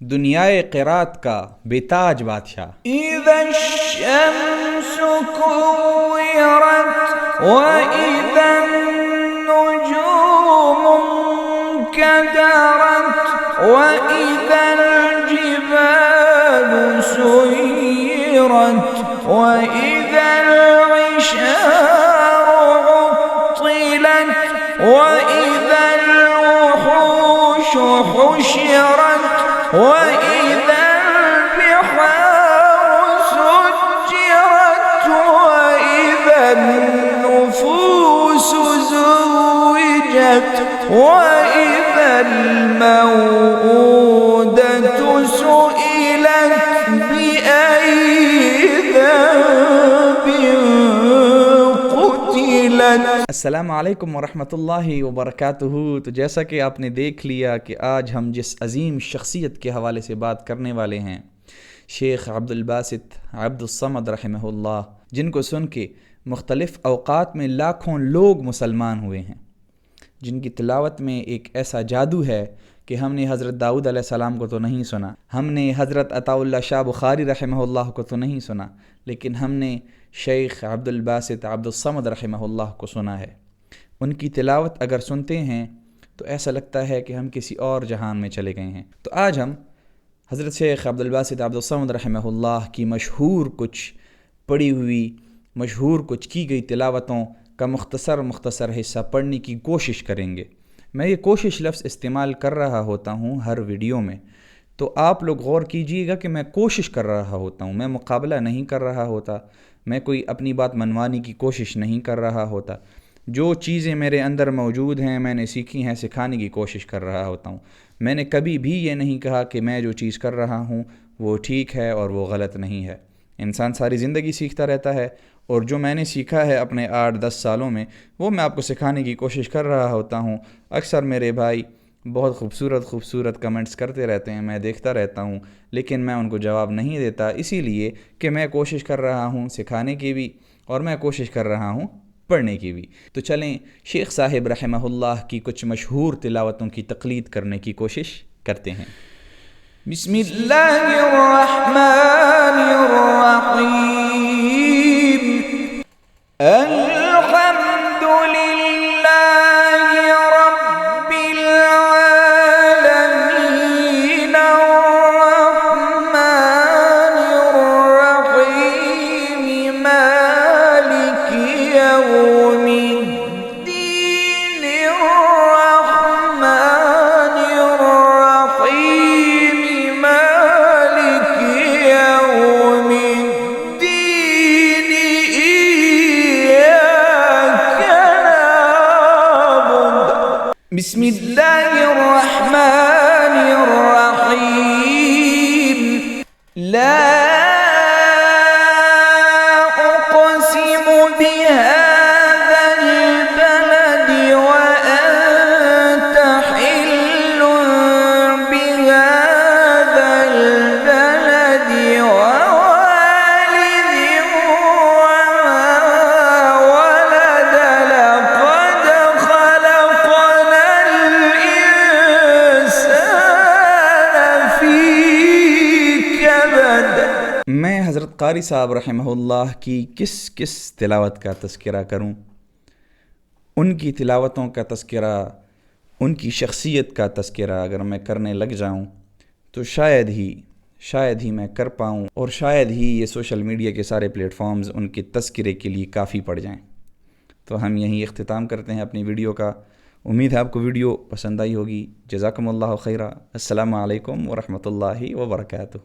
दुनियाए क़िरात का बेताज बादशाह। इज़ा शम्सु कुव्विरत व इज़न नुजूमु कदरत व इज़ल जिबालु सुय्यरत व इज़ल इशारु उत्तिलत व इज़ल वुहूशु हुशिरत وإذا البحار سجرت وإذا النفوس زوجت وإذا الموءودة سئلت بأي ذنب قتلت। अस्सलामु अलैकुम वरहमतुल्लाहि वबरकातुहू। तो जैसा कि आपने देख लिया कि आज हम जिस अज़ीम शख्सियत के हवाले से बात करने वाले हैं, शेख अब्दुल बासित अब्दुस्समद रहमहुल्लाह, जिनको सुन के मुख्तलिफ़ अवक़ात में लाखों लोग मुसलमान हुए हैं, जिनकी तिलावत में एक ऐसा जादू है कि हमने हज़रत दाऊद अलैहिस्सलाम को तो नहीं सुना, हमने हज़रत अताउल्लाह शाह बुखारी रहमहुल्लाह को तो नहीं सुना, लेकिन हमने शेख अब्दुल बासित अब्दुस्समद रहमहुल्लाह को सुना है। उनकी तिलावत अगर सुनते हैं तो ऐसा लगता है कि हम किसी और जहान में चले गए हैं। तो आज हम हज़रत शेख अब्दुल बासित अब्दुस्समद रहमहुल्लाह की मशहूर कुछ पढ़ी हुई, मशहूर कुछ की गई तिलावतों का मुख्तसर हिस्सा पढ़ने की कोशिश करेंगे। मैं ये कोशिश लफ्ज़ इस्तेमाल कर रहा होता हूँ हर वीडियो में, तो आप लोग गौर कीजिएगा कि मैं कोशिश कर रहा होता हूँ, मैं मुकाबला नहीं कर रहा होता, मैं कोई अपनी बात मनवाने की कोशिश नहीं कर रहा होता। जो चीज़ें मेरे अंदर मौजूद हैं, मैंने सीखी हैं, सिखाने की कोशिश कर रहा होता हूँ। मैंने कभी भी ये नहीं कहा कि मैं जो चीज़ कर रहा हूँ वो ठीक है और वो गलत नहीं है। इंसान सारी ज़िंदगी सीखता रहता है, और जो मैंने सीखा है अपने 8-10 सालों में वो मैं आपको सिखाने की कोशिश कर रहा होता हूँ। अक्सर मेरे भाई बहुत खूबसूरत कमेंट्स करते रहते हैं, मैं देखता रहता हूँ, लेकिन मैं उनको जवाब नहीं देता, इसीलिए कि मैं कोशिश कर रहा हूँ सिखाने की भी और मैं कोशिश कर रहा हूँ पढ़ने की भी। तो चलें शेख साहिब रहमहुल्लाह की कुछ मशहूर तिलावतों की तक़लीद करने की कोशिश करते हैं। बिस्मिल्लाहिर्रहमानिर्रहीम। अल्हम्दुलिल्लाहि रब्बिल आलमीन अर्रहमानिर्रहीम मालिकि यौमिद्दीन अर्रहमानिर्रहीम मालिकि यौमिद्दीन इय्याक नअबुदु। बिस्मिल्लाहिर्रहमानिर्रहीम। ला उक़सिमु बिहाज़ल बलदि व अंत हिल्लुन बिहाज़ल बलदि व वालिदिन वमा वलद। लक़द ख़लक़नल इंसान फ़ी कबद। मैं हज़रत क़ारी साहब रहमहुल्लाह की किस किस तिलावत का तज़किरा करूं? उनकी तिलावतों का तज़किरा, उनकी शख्सियत का तज़किरा अगर मैं करने लग जाऊं तो शायद ही मैं कर पाऊं, और शायद ही ये सोशल मीडिया के सारे प्लेटफॉर्म्स उनके तज़किरे के लिए काफ़ी पड़ जाएं। तो हम यहीं इख्तिताम करते हैं अपनी वीडियो का। उम्मीद है आपको वीडियो पसंद आई होगी। जज़ाकुमुल्लाहु खैरा। अस्सलामु अलैकुम वरहमतुल्लाहि वबरकातुहू।